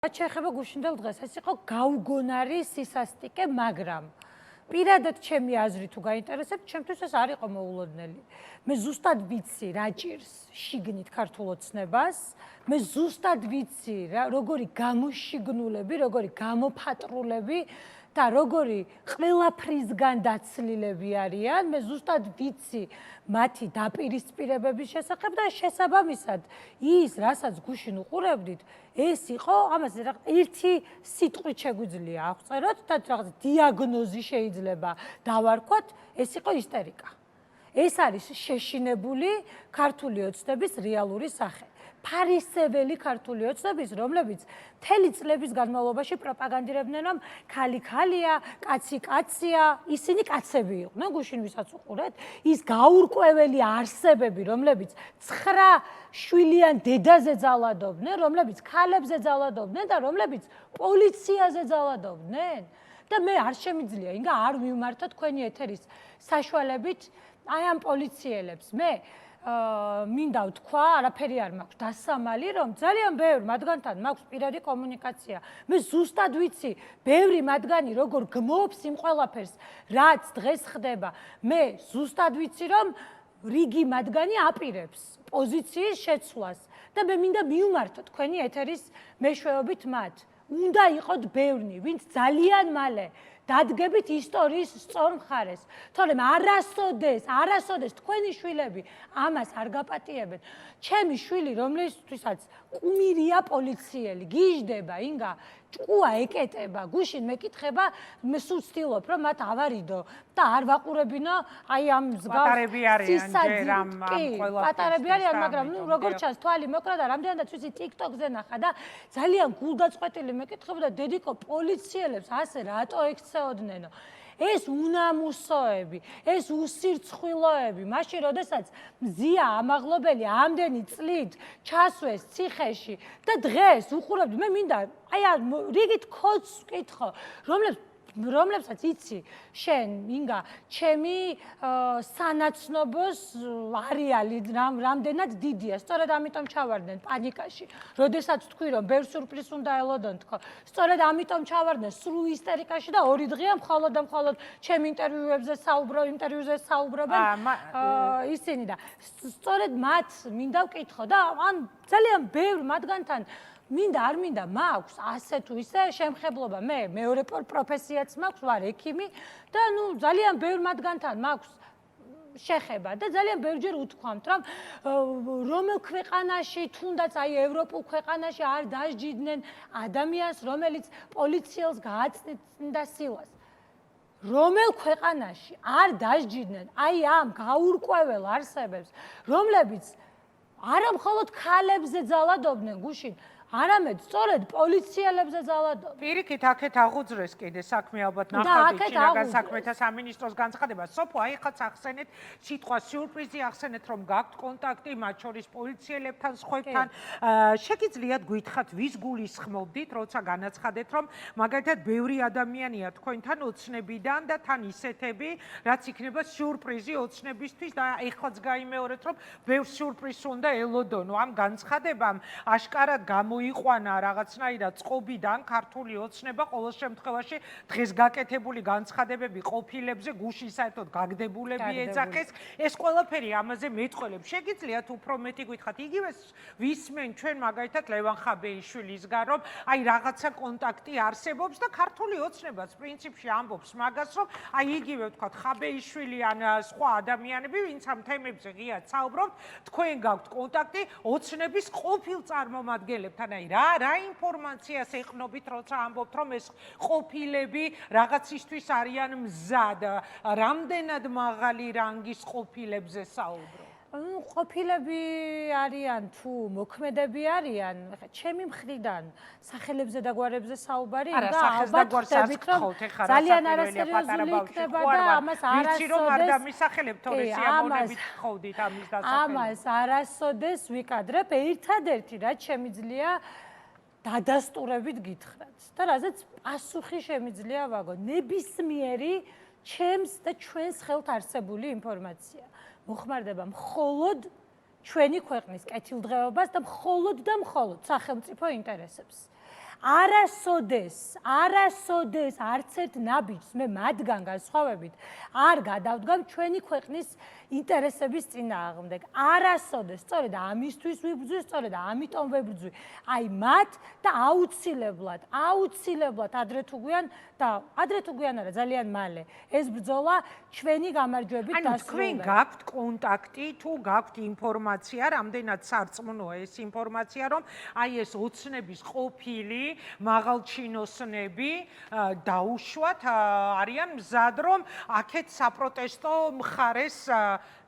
რაც შეეხება გუშინდელ დღეს, ეს იყო გაუგონარი სისასტიკე, მაგრამ პირადად ჩემი აზრი თუ გაინტერესებთ, ჩემთვის ეს არ იყო მოულოდნელი. მე ზუსტად ვიცი რა ჭირს შიგნით ქართულ ოცნებას, მე ზუსტად ვიცი როგორი გამოშიგნულები, როგორი გამოფატრულები და როგორი ყველაფრისგან დაცლილები არიან, მე ზუსტად ვიცი მათი დაპირისპირებების შესახებ და შესაბამისად ის, რასაც გუშინ უყურებდით, ეს იყო ამას ერთი სიტყვით შეგვიძლია აღწეროთ და რაღაც დიაგნოზი შეიძლება დავარქვათ, ეს იყო ისტერიკა. ეს არის შეშინებული ქართული ოცნების რეალური სახე. ფარისეველი ქართული ოცნების, რომლებიც მთელი წლების განმავლობაში პროპაგანდირებდნენ, რომ ქალი ქალია, კაცი კაცია, ისინი კაცები იყვნენ, გუშინ ვისაც უყურეთ, ის გაურკვეველი არსებები, რომლებიც 9 შვილიან დედაზე ძალადობდნენ, რომლებიც ქალებზე ძალადობდნენ და რომლებიც პოლიციაზე ძალადობდნენ. და მე არ შემიძლია, ინგა არ მივმართო თქვენი ეთერის საშუალებით აი ამ პოლიციელებს. მე მინდა ვთქვა, არაფერი არ მაქვს დასამალი, რომ ძალიან ბევრ მათგანთან მაქვს პირადი კომუნიკაცია. მე ზუსტად ვიცი, ბევრი მათგანი როგორ გმობს იმ ყველაფერს, რაც დღეს ხდება. მე ზუსტად ვიცი, რომ რიგი მათგანი აპირებს პოზიციის შეცვლას და მე მინდა მივმართო თქვენი ეთერის მეშვეობით მათ. უნდა იყოთ ბევრნი, ვინც ძალიან მალე დადგებით ისტორიის სწორ მხარეს. თორემ არასოდეს თქვენი შვილები ამას არ გაპატიებენ. ჩემი შვილი, რომლისთვისაც კუმირია პოლიციელი, გიждდება, ინგა ჭკუა ეკეტება, გუშინ მეკითხება, მე სულ ვცდილობ, რომ მათ ავარიდო და არ ვაყურებინო აი ამ პატარები არიან ჯერ ამ ყველაფერს. პატარები არიან, მაგრამ ნუ როგორც ჩანს, თვალი მოკრა და რამდენადაც ვიცი TikTok-ზე ნახა და ძალიან გულდაწყვეტილი მეკითხებოდა, დედიკო, პოლიციელებს ასე რატო ექცეოდნენო? ეს უნამუსოები, ეს უსირცხვილოები, მაშინ როდესაც მზია ამაღლობელი ამდენი წლით ჩასვეს ციხეში და დღეს უყურებთ, მე მინდა აი რიგით კოდს ვკითხო, რომლებსაც იცი შენ, ინგა, ჩემი სანაცნობოს არეალი რამდენად დიდია, სწორედ ამიტომ ჩავარდნენ პანიკაში. როდესაც თქვი, რომ ბევრ სურპრიზს უნდა ელოდონ თქო, სწორედ ამიტომ ჩავარდნენ სრულ ისტერიკაში და 2 დღეა მხოლოდ და მხოლოდ ჩემ ინტერვიუებზე საუბრობენ ისინი და სწორედ მათ მინდა ვკითხო და ან ძალიან ბევრ მათგანთან მინდა არ მინდა მაქვს ასე თუ ისე შემხებლობა. მე მეორე პროფესიაც მაქვს, ვარ ექიმი და ნუ ძალიან ბევრ მათგანთან მაქვს შეხება და ძალიან ბევრჯერ უთქვამთ, რომ რომელ ქვეყანაში, თუნდაც აი ევროპულ ქვეყანაში არ დასჯიდნენ ადამიანს, რომელიც პოლიციელს გააწმიდა სილას. რომელ ქვეყანაში არ დასჯიდნენ აი ამ გაურკვეველ არსებებს, რომლებიც არა მხოლოდ ქალებზე ძალადობდნენ გუშინ, არამედ სწორედ პოლიციელებზე ძალადობდნენ. პირიქით აქეთ აღუძრეს კიდე საქმე ალბათ ნახავთ შინაგან საქმეთა სამინისტროს განცხადება. სოფო, აი ხაც ახსენეთ სიტყვა სიურპრიზი ახსენეთ, რომ გაქვთ კონტაქტი მათ შორის პოლიციელებთან, სხვებთან. შეგიძლიათ გითხრათ, ვის გულისხმობდით, როცა განაცხადეთ, რომ მაგალითად ბევრი ადამიანია თქვენთან ოცნებიდან და თან ისეთები, რაც იქნება სიურპრიზი ოცნებისთვის და ეხლაც გაიმეორეთ, რომ ბევრ სიურპრიზს უნდა ელოდონო. ამ განცხადებამ აშკარად იყვანა რაღაცნაირად წყობიდან ქართული ოცნება, ყოველ შემთხვევაში დღეს გაკეთებული განცხადებები ყოფილებზე გუშინ საერთოდ გაგდებულები ეძახეს. ეს ყველაფერი ამაზე მეტყველებს. შეგიძლიათ უფრო მეტი გითხრათ, იგივე ვისმენ ჩვენ მაგალითად ლევან ხაბეიშვილისგან, რომ აი რაღაცა კონტაქტი არსებობს და ქართული ოცნებაც პრინციპში ამბობს მაგას, რომ აი იგივე ვთქვათ ხაბეიშვილი ან სხვა ადამიანები, ვინც ამ თემებზე ღიად საუბრობთ, თქვენ გაქვთ კონტაქტი ოცნების ყოფილ წარმომადგენლებთან. რა ინფორმაციას ეყნობით, როცა ამბობთ, რომ ეს ყოფილები რაღაცისთვის არიან მზად, რამდენად მაღალი რანგის ყოფილებზე საუბრო? ყოფილები არიან თუ მოქმედები არიან, ჩემი მხრიდან სახელებზე და გვარებზე საუბარი და ალბათ ხდებით, რომ ძალიან არასერიოზული იქნება და ამას არასოდეს ვიკადრებ. ერთადერთი რაც შემიძლია დადასტურებით გითხრათ და რაზეც პასუხი შემიძლია ვაგო, ნებისმიერი ჩემს და ჩვენს ხელთ არსებული ინფორმაცია მოხმარდება მხოლოდ ჩვენი ქვეყნის კეთილდღეობას და მხოლოდ სახელმწიფო ინტერესებს. არასოდეს არც ერთ ნაბიჯს მე მათგან განსხვავებით არ გადავდგამ ჩვენი ქვეყნის ინტერესების წინააღმდეგ. არასოდეს, სწორედ ამისთვის ვიბრძვი, სწორედ ამიტომ ვებრძვი. აი მათ და აუცილებლად ადრე თუ გვიან არა ძალიან მალე ეს ბრძოლა ჩვენი გამარჯვებით დასრულდება. ანუ თქვენ გაქვთ კონტაქტი თუ გაქვთ ინფორმაცია, რამდენად სარწმუნოა ეს ინფორმაცია, რომ აი ეს ოცნების ყოფილი მაღალჩინოსნები დაუშვათ არიან მზად, რომ აქეთ საპროტესტო მხარეს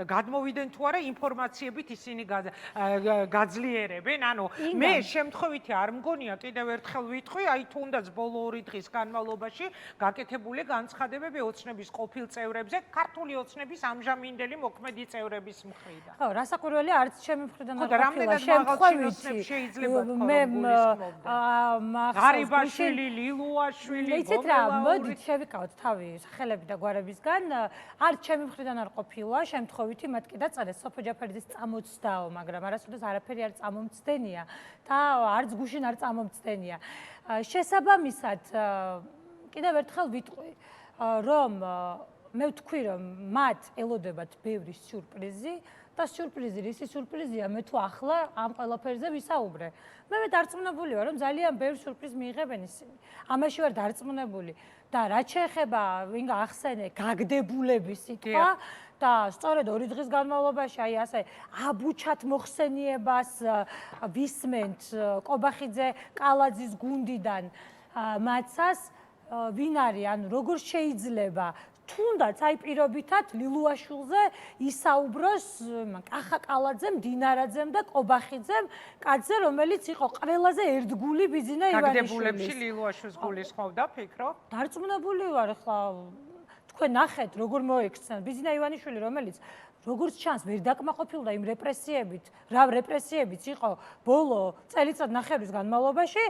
გადმოვიდნენ თუ არა ინფორმაციებით ისინი გაძლიერებენ. ანუ მე შემთხვევითი არ მგონია კიდევ ერთხელ ვიტყვი, აი თუნდაც ბოლო 2 დღის განმავლობაში გაკეთებული განცხადებები ოცნების ყოფილ წევრებზე, ქართული ოცნების ამჟამინდელი მოქმედი წევრების მხრიდან. ხო, რასაკვირველია, არც ჩემი მხრიდან არ ყოფილა შემთხვევითი შეიძლება ღარიბაშვილი, ლილუაშვილი, იცით რა, მოდით შევიკავოთ თავი სახელები და გვარებისგან, არც ჩემი მხრიდან არ ყოფილა შემთხვევითი, მათ კი დაწერეს სოფო ჯაფარიძის წამოწდაო, მაგრამ არასოდეს არაფერი არ წამომწდენია და არც გუშინ არ წამომწდენია. შესაბამისად, კიდევ ერთხელ ვიტყვი, რომ მე ვთქვი, რომ მათ ელოდებათ ბევრი სიურპრიზი და სიურპრიზი, რისი სიურპრიზია, მე თუ ახლა ამ ყველაფერზე ვისაუბრე. მე დარწმუნებული ვარ, რომ ძალიან ბევრი სიურპრიზი მიიღებენ ისინი. ამაში ვარ დარწმუნებული და რაც შეეხება ვინ გაახსენე გაგდებულების სიტყვა და სწორედ 2 დღის განმავლობაში აი ასე აბუჩათ მოხსენიებას ვისმენთ კობახიძე კალაძის გუნდიდან მაცას ვინ არის, ანუ როგორ შეიძლება თუნდაც აი პირობითად ლილუაშვილზე ისაუბროს კახა კალაძემ, დინარაძემ და კობახიძემ, კაცზე, რომელიც იყო ყველაზე ერთგული ბიძინა ივანიშვილის. გაგდებულებში ლილუაშვილს გულისხმობდა, ფიქრობ? დარწმუნებული ვარ, ახლა თქვენ ნახეთ, როგორ მოექცნენ ბიძინა ივანიშვილი, რომელიც როგორც ჩანს, ვერ დაკმაყოფილდა იმ რეპრესიებით, რა რეპრესიებიც იყო ბოლო წელიწად-ნახევრის განმავლობაში,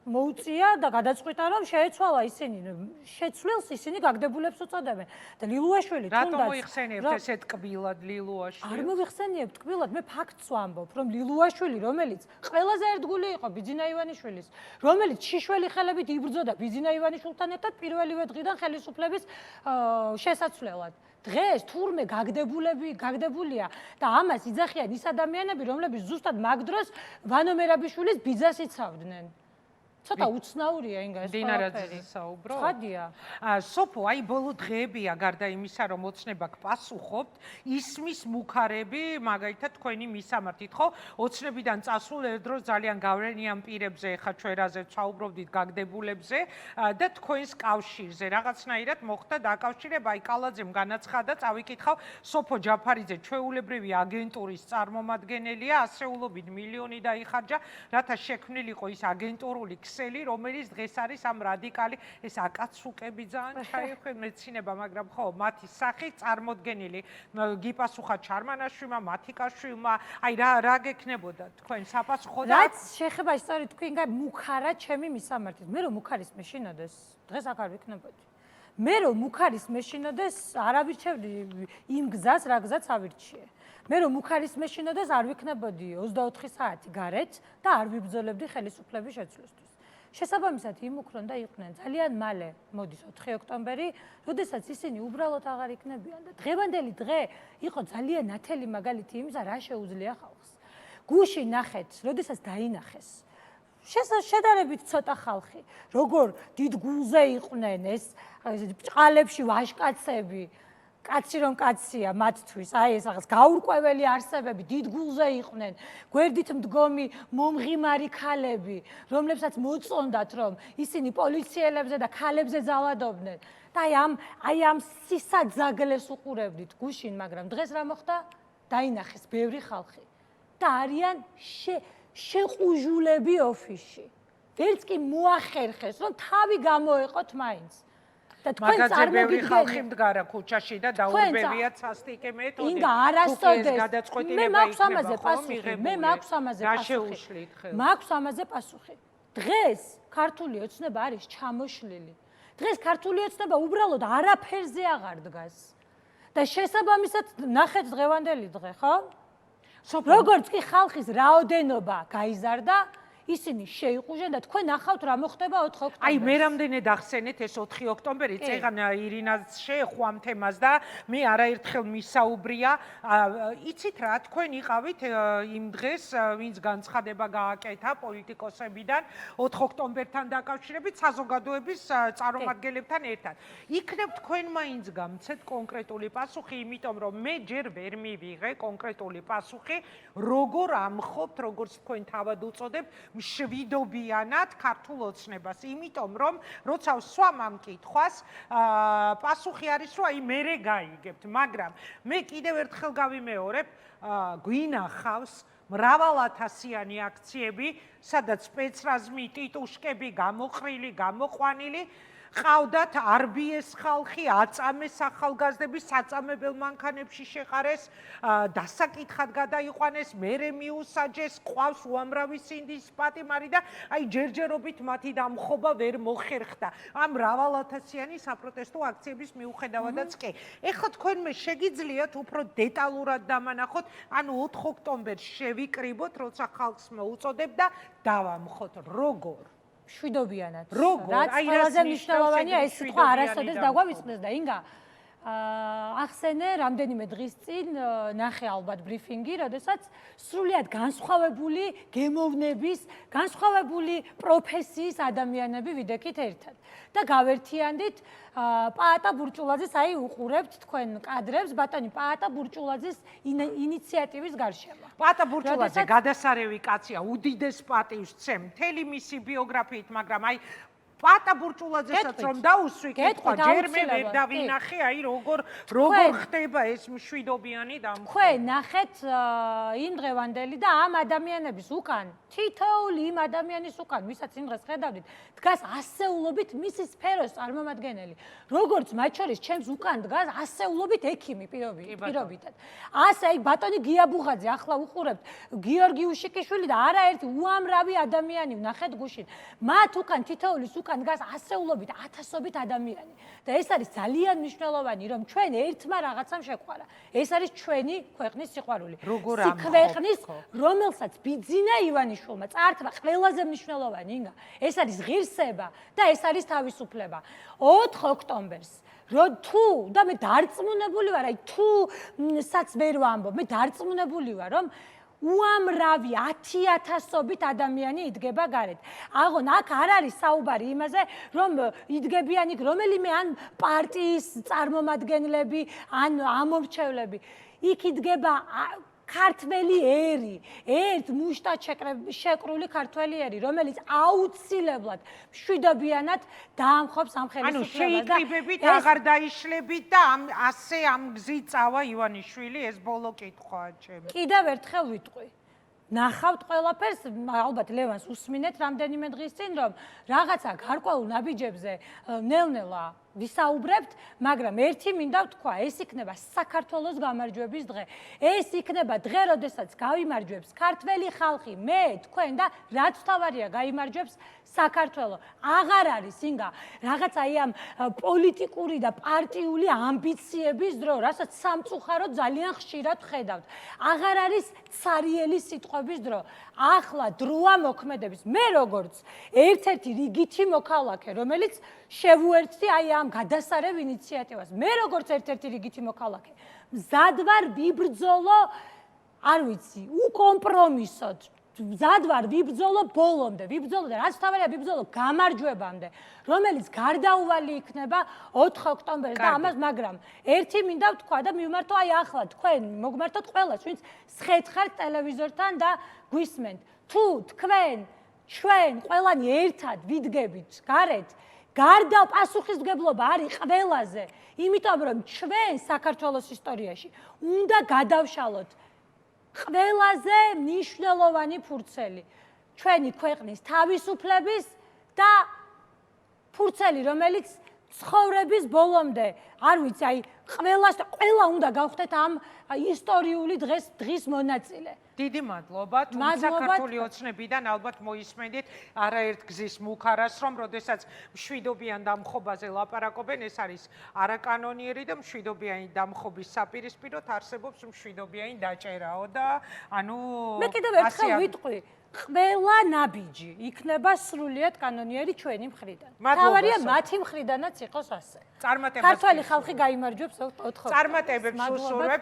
მოუწია და გადაწყვიტა, რომ შეეცვალა ისინი, შეცვლილს ისინი გაგდებულებს უწოდებენ. და ლილუაშვილი თუნდაც რატომ მოიხსენიებთ ესეთ ტკბილად ლილუაშვილს? არ მოვიხსენიებ ტკბილად, მე ფაქტს ვამბობ, რომ ლილუაშვილი, რომელიც ყველაზე ერთგული იყო ბიძინა ივანიშვილის, რომელიც შიშველი ხელებით იბრძოდა ბიძინა ივანიშვილთან ერთად პირველივე დღიდან ხელისუფლების შესაცვლელად. დღეს თურმე გაგდებულია და ამას იძახიან ის ადამიანები, რომლებიც ზუსტად მაგ დროს ვანო მერაბიშვილის ბიძას იცავდნენ. ცოტა უცნაურია ინგა ეს დინარაძეზე საუბრო? ხადია. სოფო, აი ბოლო დღეებია გარდა იმისა, რომ ოცნება გპასუხობთ, ისმის მუქარები, მაგალითად თქვენი მისამართით, ხო? ოცნებიდან წასულ ერთდროს ძალიან გავლენიან პირებზე, ეხა ჩვენ რაზე ვსაუბრობდით გაგდებულებზე და თქვენს კავშირზე. რაღაცნაირად მოხდა დაკავშირება, აი კალაძემ განაცხადა, წავიკითხავ, სოფო ჯაფარიძე ჩვეულებრივი აგენტურის წარმომადგენელია, ასეულობით მილიონი დაიხარჯა, რათა შექმნილიყო ის აგენტურული რომელიც დღეს არის ამ რადიკალი ეს აკაცუკები ძალიან ჩაიხვენ მეცინება, მაგრამ ხო, მათი სახე წარმოდგენილი გიპასუხა ჩარმანაშვილმა, მათიკაშვილმა, აი რა გექნებოდა თქვენ საპასუხო და რაც შეეხება ისტორიით თქვენ მუქარა ჩემი მისამართით. მე რომ მუქარის მეშინოდეს, დღეს აქ არ ვიქნებოდი. მე რომ მუქარის მეშინოდეს, არ ავირჩევდი იმ გზას, რა გზაც ავირჩიე. მე რომ მუქარის მეშინოდეს, არ ვიქნებოდი 24 საათი გარეთ და არ ვიბრძოლებდი ხელისუფლების შეცვლისთვის. შესაბამისად იმ უკრონ და იყვნენ ძალიან მალე, მოდის 4 ოქტომბერი, როდესაც ისინი უბრალოდ აღარ იქნებიან და დღევანდელი დღე იყო ძალიან ნათელი მაგალითი იმისა, რა შეუძლია ხალხს. გუში ნახეთ, როდესაც დაინახეს. შედარებით ცოტა ხალხი, როგორ დიდ გულზე იყვნენ ეს ბჭყალებში ვაჟკაცები, კაცი რომ კაცია მათთვის, აი ეს რაღაც გაურკვეველი არსებები, დიდ გულზე იყვნენ, გვერდით მდგომი მომღიმარი ქალები, რომლებსაც მოწონდათ, რომ ისინი პოლიციელებზე და ქალებზე ძალადობდნენ. და აი ამ სისაძაგლეს უყურებდით გუშინ, მაგრამ დღეს რა მოხდა? დაინახეს ბევრი ხალხი და არიან შეყუჟულები ოფისში. ვერც კი მოახერხეს, რომ თავი გამოეყოთ მაინც. და თქვენ წარმოგიდგენთ ხალხი მდგარა ქუჩაში და დაურბევია სასტიკე მეთოდი. ინგა არასოდეს მე მაქვს ამაზე პასუხი. მაქვს ამაზე პასუხი. დღეს ქართული ოცნება არის ჩამოშლილი. დღეს ქართული ოცნება უბრალოდ არაფერზე აღარ დგას. და შესაბამისად ნახეთ დღევანდელი დღე, ხო? როგორც კი ხალხის რაოდენობა გაიზარდა, ისინი შეიყუჟენ და თქვენ ნახავთ რა მოხდება 4 ოქტომბერს. აი მე რამდენად ახსენეთ ეს 4 ოქტომბერი, წეგან ირინას შეეხო ამ თემას და მე არაერთხელ მისაუბრია. იცით რა, თქვენ იყავით იმ დღეს, ვინც განცხადება გააკეთა პოლიტიკოსებიდან 4 ოქტომბერთან დაკავშირებით საზოგადოების წარმომადგენლებთან ერთად. იქნებ თქვენ მაინც გამცეთ კონკრეტული პასუხი, იმიტომ რომ მე ჯერ ვერ მივიღე კონკრეტული პასუხი, როგორ ამხობთ, როგორც თქვენ თავად უწოდებთ, მშვიდობიანად ქართულ ოცნებას, იმიტომ რომ როცა ვსვამ ამ კითხვას, პასუხი არის, რომ აი მერე გაიგებთ, მაგრამ მე კიდევ ერთხელ გავიმეორებ, გვინახავს მრავალათასიანი აქციები, სადაც სპეცრაზმი, ტიტუშკები გამოყრილი, გამოყვანილი, ყავდათ RBS ხალხი, აწამეს ახალგაზრდები, საწამებელ მანქანებში შეყარეს, დასაკითხად გადაიყვანეს, მერე მიუსაჯეს, ყავს უამრავი სინდის პატიმარი და აი ჯერჯერობით მათი დამხობა ვერ მოხერხდა. ამ მრავალათასიანი საპროტესტო აქციების მიუხედავადაც კი. ეხლა თქვენ მე შეგიძლიათ უფრო დეტალურად დამანახოთ, ანუ 4 ოქტომბერს შევიკრიბოთ, როცა ხალხს მოუწოდებ და დავამხოთ. როგორ? მშვიდობიანად. როგორ? რაც აი, ყველაზე რას მნიშვნელოვანია ეს სიტყვა მშვიდობიანი არასოდეს დაგვავიწყდეს და ინგა ახსენე რამდენიმე დღის წინ ნახე ალბათ ბრიფინგი, როდესაც სრულიად განსხვავებული გემოვნების, განსხვავებული პროფესიის ადამიანები ვიდექით ერთად. და გავერთიანდით პაატა ბურჭულაძეს, აი უყურებთ თქვენ კადრებს, ბატონი პაატა ბურჭულაძის ინიციატივის გარშემო. პაატა ბურჭულაძე გადასარევი კაცია, უდიდეს პატივს წემ, მთელი მისი ბიოგრაფიით, მაგრამ აი პაატა ბურჭულაძესაც რომ დაუსვი კითხვა, ჯერ მე ვერ დავინახე, აი როგორ ხდება ეს მშვიდობიანი დამხობა. თქვენ ნახეთ იმ დღევანდელი და ამ ადამიანების უკან, თითოეული იმ ადამიანის უკან, ვისაც იმ დღეს ხედავდით, დგას ასეულობით მისი სფეროს წარმომადგენელი. როგორც მათ შორის ჩემს უკან დგას ასეულობით ექიმი პირობითად. ასე აი ბატონი გიაბუღაძე, ახლა უყურებთ, გიორგი უშიკიშვილი და არაერთი უამრავი ადამიანი ვნახეთ გუშინ. მათ უკან თითოეულის უკან დგას ასეულობით, ათასობით ადამიანი. და ეს არის ძალიან მნიშვნელოვანი, რომ ჩვენ ერთმა რაღაცამ შეყვარა. ეს არის ჩვენი ქვეყნის სიყვარული. ქვეყნის, რომელსაც ბიძინა ივანიშვილმა წართვა ყველაზე მნიშვნელოვანი, ინგა. ეს არის ღირსება და ეს არის თავისუფლება. 4 ოქტომბერს თუ და მე დარწმუნებული ვარ, აი თუსაც ვერ ვამბობ, მე დარწმუნებული ვარ, რომ უამრავი 10,000-ობით ადამიანი იდგება გარეთ. აღონ აქ არ არის საუბარი იმაზე, რომ იდგებიან იქ რომელიმე ან პარტიის წარმომადგენლები, ან ამორჩევლები. იქ იდგება ქართველი ერი, ერთ მუშტად შეკრული ქართველი ერი, რომელიც აუცილებლად მშვიდობიანად დაამხობს ამ ხელისუფლებას. ანუ შეიკრიბებით, აღარ დაიშლებით და ასე ამ გზით წავა ივანიშვილი, ეს ბოლო კითხვაა ჩემი. კიდევ ერთხელ ვიტყვი. ნახავთ ყველაფერს, ალბათ ლევანს უსმინეთ რამდენიმე დღის წინ, რომ რაღაცა გარკვეულ ნაბიჯებზე ნელ-ნელა ვისაუბრებთ, მაგრამ ერთი მინდა ვთქვა, ეს იქნება საქართველოს გამარჯვების დღე. ეს იქნება დღე, როდესაც გავიმარჯვებს ქართველი ხალხი, მე, თქვენ და რაც თავარია გაიმარჯვებს საქართველო. აღარ არის ინგა რაღაც აი ამ პოლიტიკური და პარტიული ამბიციების დრო, რასაც სამწუხაროდ ძალიან ხშირად ხედავთ. აღარ არის ცარიელი სიტყვების დრო. ახლა დროა მოქმედების. მე როგორც ერთ-ერთი რიგითი მოქალაქე, რომელიც შევუერთდი აი ამ გადასარევ ინიციატივას. მე როგორც ერთ-ერთი რიგითი მოქალაქე, მზად ვარ ვიბრძოლო, არ ვიცი, უკომპრომისოდ. მზად ვარ ვიბრძოლო ბოლომდე, ვიბრძოლო და რაც თავარია ვიბრძოლო გამარჯვებამდე, რომელიც გარდაუვალი იქნება 4 ოქტომბერს და ამას, მაგრამ ერთი მინდა ვთქვა და მივმართო აი ახლა თქვენ, მოგმართოთ ყველას, ვინც სხეთხართ ტელევიზორთან და გვისმენთ. თუ თქვენ, ჩვენ ყველანი ერთად ვიდგებით გარეთ, გარდა პასუხისმგებლობა არის ყველაზე, იმიტომ რომ ჩვენ საქართველოს ისტორიაში უნდა გადავშალოთ ყველაზე მნიშვნელოვანი ფურცელი ჩვენი ქვეყნის თავისუფლების და ფურცელი, რომელიც ცხოვრების ბოლომდე, არ ვიცი, აი ყველა უნდა გავხდეთ ამ ისტორიული დღის მონაწილე. დიდი მადლობა, თუმცა ქართული ოცნებიდან ალბათ მოისმენთ არაერთ გზის მუქარას, რომ როდესაც მშვიდობიან დამხობაზე ლაპარაკობენ, ეს არის არაკანონიერი და მშვიდობიანი დამხობის საპირისპიროდ არსებობს მშვიდობიანი დაჭერაო და ანუ მე კიდევ ერთხელ ვიტყვი, ყველა ნაბიჯი იქნება სრულიად კანონიერი ჩვენი მხრიდან. მადლობა, თავარია სოფია. მათი მხრიდანაც იყოს ასე. წარმატებებს ქართველი ხალხი გაიმარჯვებს ოთხ. წარმატებებს უსურვებს.